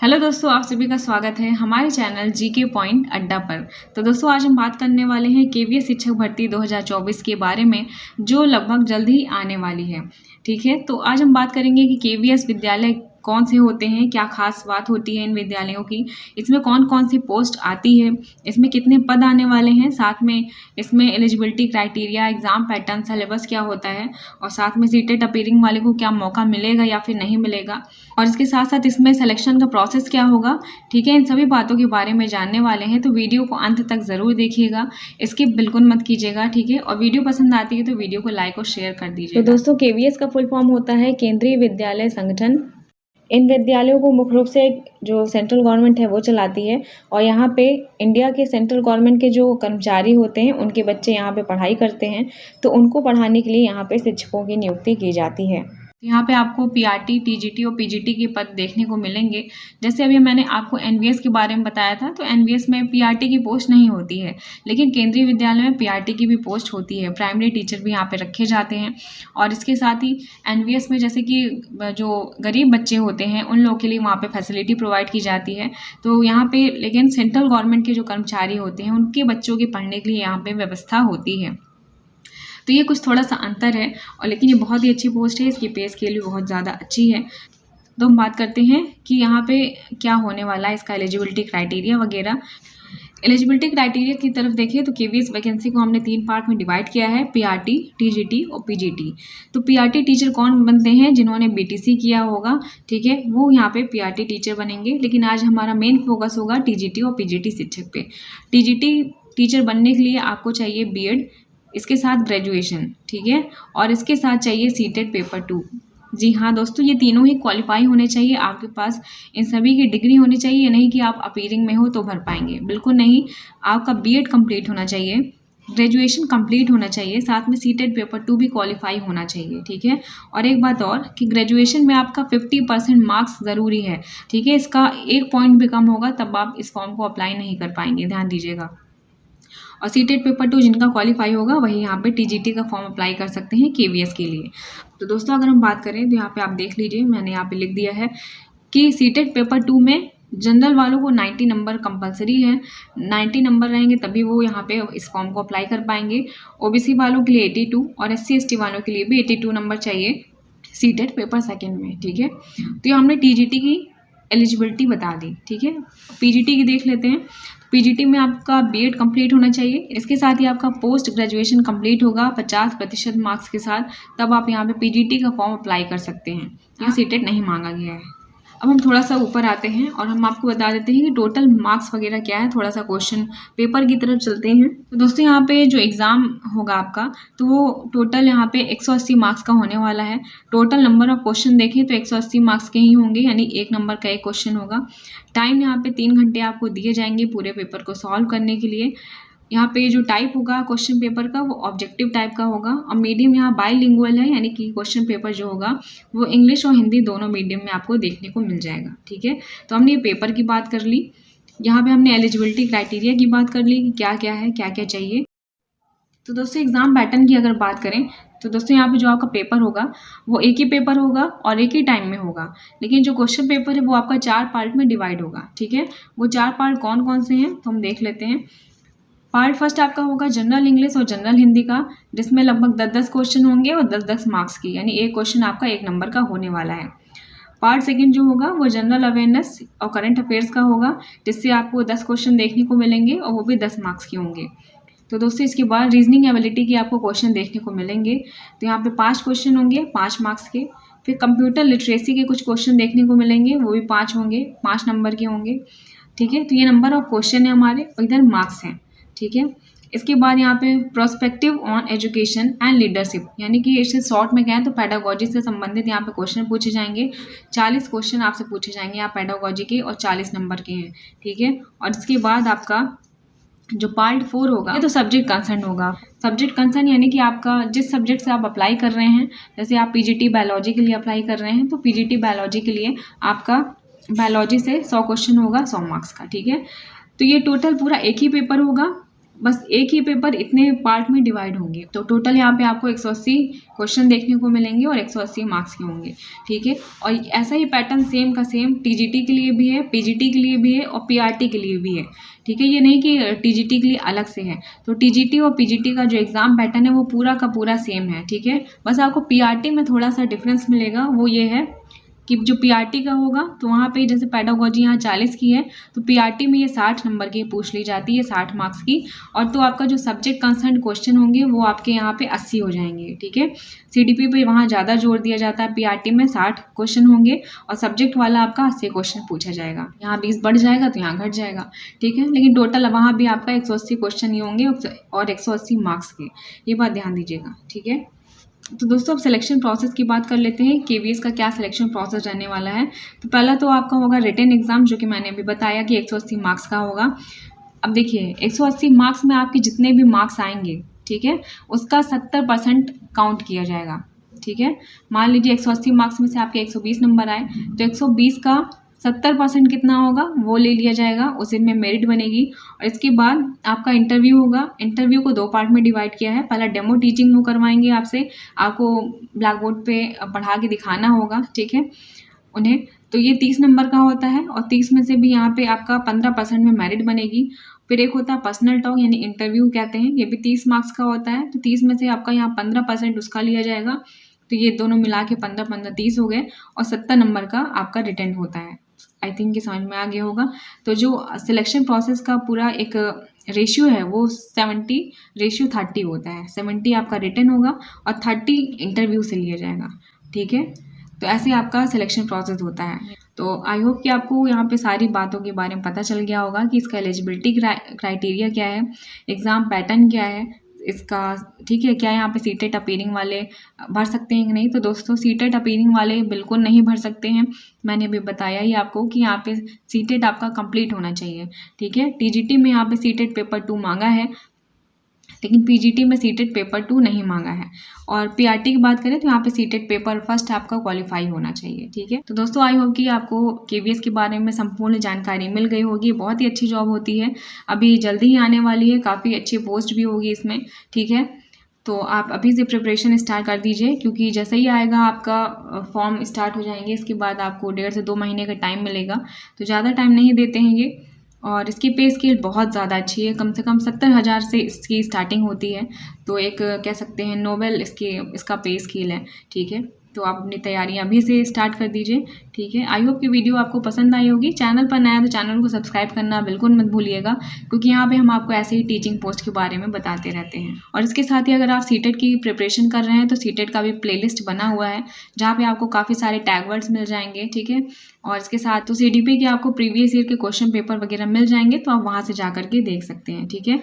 Hello दोस्तों, आप सभी का स्वागत है हमारे चैनल जीके पॉइंट अड्डा पर। तो दोस्तों, आज हम बात करने वाले हैं केवीएस शिक्षक भर्ती 2024 के बारे में, जो लगभग जल्द ही आने वाली है। ठीक है, तो आज हम बात करेंगे कि केवीएस विद्यालय कौन से होते हैं, क्या खास बात होती है इन विद्यालयों की, इसमें कौन कौन सी पोस्ट आती है, इसमें कितने पद आने वाले हैं, साथ में इसमें eligibility criteria, exam pattern, syllabus क्या होता है, और साथ में सीटेट अपीयरिंग वाले को क्या मौका मिलेगा या फिर नहीं मिलेगा, और इसके साथ साथ इसमें सिलेक्शन का प्रोसेस क्या होगा। ठीक है, इन सभी बातों के बारे में जानने वाले हैं, तो वीडियो को अंत तक ज़रूर देखिएगा, स्किप बिल्कुल मत कीजिएगा। ठीक है, और वीडियो पसंद आती है तो वीडियो को लाइक और शेयर कर दीजिएगा। तो दोस्तों, केवीएस का फुल फॉर्म होता है केंद्रीय विद्यालय संगठन। इन विद्यालयों को मुख्य रूप से जो सेंट्रल गवर्नमेंट है वो चलाती है, और यहाँ पे इंडिया के सेंट्रल गवर्नमेंट के जो कर्मचारी होते हैं उनके बच्चे यहाँ पे पढ़ाई करते हैं, तो उनको पढ़ाने के लिए यहाँ पे शिक्षकों की नियुक्ति की जाती है। यहाँ पे आपको पीआरटी, टीजीटी और पीजीटी के पद देखने को मिलेंगे। जैसे अभी मैंने आपको एनवीएस के बारे में बताया था, तो एनवीएस में पीआरटी की पोस्ट नहीं होती है, लेकिन केंद्रीय विद्यालय में पीआरटी की भी पोस्ट होती है। प्राइमरी टीचर भी यहाँ पे रखे जाते हैं, और इसके साथ ही एनवीएस में जैसे कि जो गरीब बच्चे होते हैं उन लोगों के लिए वहाँ पे फैसिलिटी प्रोवाइड की जाती है। तो यहाँ पे लेकिन सेंट्रल गवर्नमेंट के जो कर्मचारी होते हैं उनके बच्चों के पढ़ने के लिए यहाँ पे व्यवस्था होती है। तो ये कुछ थोड़ा सा अंतर है, और लेकिन ये बहुत ही अच्छी पोस्ट है, इसकी पे स्केल भी बहुत ज़्यादा अच्छी है। तो हम बात करते हैं कि यहाँ पे क्या होने वाला है, इसका एलिजिबिलिटी क्राइटेरिया वगैरह। एलिजिबिलिटी क्राइटेरिया की तरफ देखिए तो केवीएस वैकेंसी को हमने 3 पार्ट में डिवाइड किया है, पीआरटी, टीजीटी और पीजीटी। तो पीआरटी टीचर कौन बनते हैं? जिन्होंने बीटीसी किया होगा, ठीक है, वो यहाँ पे पीआरटी टीचर बनेंगे। लेकिन आज हमारा मेन फोकस होगा टीजीटी और पीजीटी शिक्षक पे। टीजीटी टीचर बनने के लिए आपको चाहिए बीएड, इसके साथ ग्रेजुएशन, ठीक है, और इसके साथ चाहिए सीटेट पेपर 2। जी हाँ दोस्तों, ये तीनों ही क्वालिफाई होने चाहिए, आपके पास इन सभी की डिग्री होनी चाहिए। नहीं कि आप अपीयरिंग में हो तो भर पाएंगे, बिल्कुल नहीं। आपका बीएड कंप्लीट होना चाहिए, ग्रेजुएशन कंप्लीट होना चाहिए, साथ में सीटेट पेपर 2 भी क्वालिफाई होना चाहिए। ठीक है, और एक बात और कि ग्रेजुएशन में आपका 50% मार्क्स ज़रूरी है। ठीक है, इसका 1 पॉइंट भी कम होगा तब आप इस फॉर्म को अप्लाई नहीं कर पाएंगे, ध्यान दीजिएगा। और सीटेट पेपर 2 जिनका क्वालिफाई होगा वही यहाँ पे टीजीटी का फॉर्म अप्लाई कर सकते हैं केवीएस के लिए। तो दोस्तों, अगर हम बात करें तो यहाँ पे आप देख लीजिए, मैंने यहाँ पे लिख दिया है कि सीटेट पेपर 2 में जनरल वालों को 90 नंबर कंपलसरी है। 90 नंबर रहेंगे तभी वो यहाँ पे इस फॉर्म को अप्लाई कर पाएंगे। ओबीसी वालों के लिए 82 और SC ST वालों के लिए भी 82 नंबर चाहिए सीटेट पेपर 2 में। ठीक है, तो ये हमने टीजीटी की एलिजिबिलिटी बता दी। ठीक है, पीजीटी की देख लेते हैं। पीजीटी में आपका बीएड कंप्लीट होना चाहिए, इसके साथ ही आपका पोस्ट ग्रेजुएशन कंप्लीट होगा 50% मार्क्स के साथ, तब आप यहाँ पे पीजीटी का फॉर्म अप्लाई कर सकते हैं। यहाँ सीटेट नहीं मांगा गया है। अब हम थोड़ा सा ऊपर आते हैं और हम आपको बता देते हैं कि टोटल मार्क्स वगैरह क्या है। थोड़ा सा क्वेश्चन पेपर की तरफ चलते हैं। तो दोस्तों, यहाँ पे जो एग्ज़ाम होगा आपका, तो वो टोटल यहाँ पे 180 मार्क्स का होने वाला है। टोटल नंबर ऑफ क्वेश्चन देखें तो 180 मार्क्स के ही होंगे, यानी 1 नंबर का 1 क्वेश्चन होगा। टाइम यहाँ पे 3 घंटे आपको दिए जाएंगे पूरे पेपर को सॉल्व करने के लिए। यहाँ पे जो टाइप होगा क्वेश्चन पेपर का वो ऑब्जेक्टिव टाइप का होगा, और मीडियम यहाँ बाइलिंगुअल है, यानी कि क्वेश्चन पेपर जो होगा वो इंग्लिश और हिंदी दोनों मीडियम में आपको देखने को मिल जाएगा। ठीक है, तो हमने ये पेपर की बात कर ली, यहाँ पे हमने एलिजिबिलिटी क्राइटेरिया की बात कर ली कि क्या क्या है, क्या क्या चाहिए। तो दोस्तों, एग्ज़ाम पैटर्न की अगर बात करें तो दोस्तों, यहाँ पे जो आपका पेपर होगा वो एक ही पेपर होगा और एक ही टाइम में होगा। लेकिन जो क्वेश्चन पेपर है वो आपका 4 पार्ट में डिवाइड होगा। ठीक है, वो 4 पार्ट कौन कौन से हैं तो हम देख लेते हैं। पार्ट फर्स्ट आपका होगा जनरल इंग्लिश और जनरल हिंदी का, जिसमें लगभग 10-10 क्वेश्चन होंगे और 10-10 मार्क्स की, यानी एक क्वेश्चन आपका 1 नंबर का होने वाला है। पार्ट सेकंड जो होगा वो जनरल अवेयरनेस और करंट अफेयर्स का होगा, जिससे आपको 10 क्वेश्चन देखने को मिलेंगे और वो भी 10 मार्क्स के होंगे। तो दोस्तों, इसके बाद रीजनिंग एबिलिटी के आपको क्वेश्चन देखने को मिलेंगे। तो यहाँ पे 5 क्वेश्चन होंगे 5 मार्क्स के। फिर कंप्यूटर लिटरेसी के कुछ क्वेश्चन देखने को मिलेंगे, वो भी 5 होंगे, 5 नंबर के होंगे। ठीक है, तो ये नंबर ऑफ क्वेश्चन है हमारे, और इधर मार्क्स हैं। ठीक है, इसके बाद यहाँ पे prospective on education and leadership, यानी कि इसे शॉर्ट में कहें तो पेडागोजी से संबंधित यहाँ पे क्वेश्चन पूछे जाएंगे। 40 क्वेश्चन आपसे पूछे जाएंगे यहाँ पेडागोजी के, और 40 नंबर के हैं। ठीक है, और इसके बाद आपका जो पार्ट 4 होगा ये तो सब्जेक्ट कंसर्न होगा। सब्जेक्ट कंसर्न यानी कि आपका जिस सब्जेक्ट से आप अप्लाई कर रहे हैं, जैसे आप पीजीटी बायोलॉजी के लिए अप्लाई कर रहे हैं तो पीजीटी बायोलॉजी के लिए आपका बायोलॉजी से 100 क्वेश्चन होगा 100 मार्क्स का। ठीक है, तो ये टोटल पूरा एक ही पेपर होगा, बस एक ही पेपर इतने पार्ट में डिवाइड होंगे। तो टोटल यहाँ पे आपको 180 क्वेश्चन देखने को मिलेंगे और 180 मार्क्स के होंगे, ठीक है। और ऐसा ही पैटर्न सेम का सेम टीजीटी के लिए भी है, पीजीटी के लिए भी है और पीआरटी के लिए भी है, ठीक है। ये नहीं कि टीजीटी के लिए अलग से है। तो टीजीटी और पीजीटी का जो एग्ज़ाम पैटर्न है वो पूरा का पूरा सेम है, ठीक है। बस आपको पीआरटी में थोड़ा सा डिफरेंस मिलेगा, वो ये है कि जो पीआरटी का होगा तो वहाँ पे जैसे पेडागोजी यहाँ 40 की है, तो पीआरटी में ये 60 नंबर की पूछ ली जाती है, 60 मार्क्स की। और तो आपका जो सब्जेक्ट कंसर्न क्वेश्चन होंगे वो आपके यहाँ पे 80 हो जाएंगे, ठीक है। सीडीपी पे वहाँ ज़्यादा जोर दिया जाता है, पीआरटी में 60 क्वेश्चन होंगे और सब्जेक्ट वाला आपका 80 क्वेश्चन पूछा जाएगा। यहाँ 20 बढ़ जाएगा तो यहाँ घट जाएगा, ठीक है। लेकिन टोटल वहाँ भी आपका 180 क्वेश्चन ही होंगे और 180 मार्क्स के, ये बात ध्यान दीजिएगा, ठीक है। तो दोस्तों अब सिलेक्शन प्रोसेस की बात कर लेते हैं, केवीएस का क्या सिलेक्शन प्रोसेस रहने वाला है। तो पहला तो आपका होगा रिटन एग्जाम, जो कि मैंने अभी बताया कि 180 मार्क्स का होगा। अब देखिए 180 मार्क्स में आपके जितने भी मार्क्स आएंगे, ठीक है, उसका 70% काउंट किया जाएगा, ठीक है। मान लीजिए 180 मार्क्स में से आपके 120 नंबर आए तो 120 का 70% कितना होगा वो ले लिया जाएगा, उसी में मेरिट बनेगी। और इसके बाद आपका इंटरव्यू होगा। इंटरव्यू को 2 पार्ट में डिवाइड किया है। पहला डेमो टीचिंग वो करवाएंगे आपसे, आपको ब्लैक बोर्ड पे पढ़ा के दिखाना होगा, ठीक है, उन्हें। तो ये 30 नंबर का होता है और 30 में से भी यहाँ पे आपका 15% में मेरिट बनेगी। फिर एक होता है पर्सनल टॉक, यानी इंटरव्यू कहते हैं, ये भी 30 मार्क्स का होता है। तो 30 में से आपका यहाँ 15% उसका लिया जाएगा। तो ये दोनों मिला के 15-15 30 हो गए और 70 नंबर का आपका रिटन होता है। आई थिंक ये समझ में आ गया होगा। तो जो सिलेक्शन प्रोसेस का पूरा एक रेशियो है वो 70:30 होता है। 70 आपका रिटन होगा और 30 इंटरव्यू से लिया जाएगा, ठीक है। तो ऐसे आपका सिलेक्शन प्रोसेस होता है। तो आई होप कि आपको यहाँ पे सारी बातों के बारे में पता चल गया होगा कि इसका एलिजिबिलिटी क्राइटेरिया क्या है, एग्ज़ाम पैटर्न क्या है इसका, ठीक है। क्या यहाँ पे सीटेट अपीयरिंग वाले भर सकते हैं कि नहीं। तो दोस्तों सीटेट अपीयरिंग वाले बिल्कुल नहीं भर सकते हैं। मैंने अभी बताया ही आपको कि यहाँ पे सीटेट आपका कंप्लीट होना चाहिए, ठीक है। टीजीटी में यहाँ पे सीटेट पेपर 2 मांगा है, लेकिन पीजीटी में सीटेट पेपर 2 नहीं मांगा है। और पीआरटी की बात करें तो यहाँ पे सीटेट पेपर फर्स्ट आपका क्वालिफाई होना चाहिए, ठीक है। तो दोस्तों आई होप कि आपको केवीएस के बारे में संपूर्ण जानकारी मिल गई होगी। बहुत ही अच्छी जॉब होती है, अभी जल्दी ही आने वाली है, काफ़ी अच्छी पोस्ट भी होगी इसमें, ठीक है। तो आप अभी से प्रिपरेशन स्टार्ट कर दीजिए, क्योंकि जैसे ही आएगा आपका फॉर्म स्टार्ट हो जाएंगे, इसके बाद आपको 1.5 से 2 महीने का टाइम मिलेगा। तो ज़्यादा टाइम नहीं देते हैं ये। और इसकी पे स्केल बहुत ज़्यादा अच्छी है, कम से कम 70,000 से इसकी स्टार्टिंग होती है। तो एक कह सकते हैं नोबेल इसका पे स्केल है, ठीक है। तो आप अपनी तैयारियां अभी से स्टार्ट कर दीजिए, ठीक है। आई होप कि वीडियो आपको पसंद आई होगी। चैनल पर नया तो चैनल को सब्सक्राइब करना बिल्कुल मत भूलिएगा, क्योंकि यहाँ पे हम आपको ऐसे ही टीचिंग पोस्ट के बारे में बताते रहते हैं। और इसके साथ ही अगर आप सीटेट की प्रिपरेशन कर रहे हैं तो सीटेट का भी प्लेलिस्ट बना हुआ है, जहाँ पे आपको काफ़ी सारे टैग वर्ड्स मिल जाएंगे, ठीक है। और इसके साथ तो सीडीपी के आपको प्रीवियस ईयर के क्वेश्चन पेपर वगैरह मिल जाएंगे, तो आप वहाँ से जा करके देख सकते हैं, ठीक है।